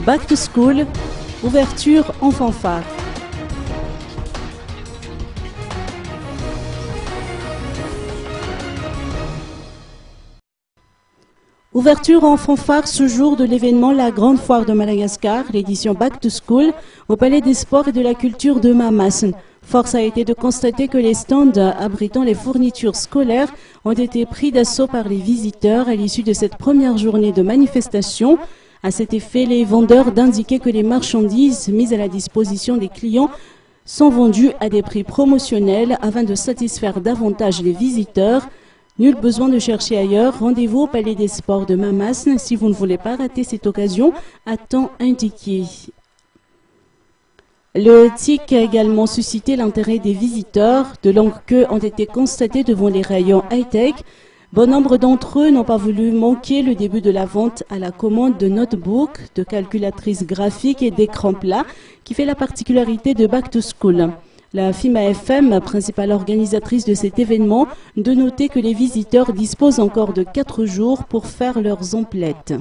Back to School, ouverture en fanfare. Ouverture en fanfare ce jour de l'événement La Grande Foire de Madagascar, l'édition Back to School, au Palais des Sports et de la Culture de Mamassen. Force a été de constater que les stands abritant les fournitures scolaires ont été pris d'assaut par les visiteurs à l'issue de cette première journée de manifestation. À cet effet, les vendeurs d'indiquer que les marchandises mises à la disposition des clients sont vendues à des prix promotionnels afin de satisfaire davantage les visiteurs. Nul besoin de chercher ailleurs. Rendez-vous au Palais des Sports de Mamassen si vous ne voulez pas rater cette occasion à temps indiqué. Le TIC a également suscité l'intérêt des visiteurs. De longues queues ont été constatées devant les rayons high-tech. Bon nombre d'entre eux n'ont pas voulu manquer le début de la vente à la commande de notebooks, de calculatrices graphiques et d'écrans plats, qui fait la particularité de Back to School. La FIMA-FM, principale organisatrice de cet événement, de noter que les visiteurs disposent encore de 4 jours pour faire leurs emplettes.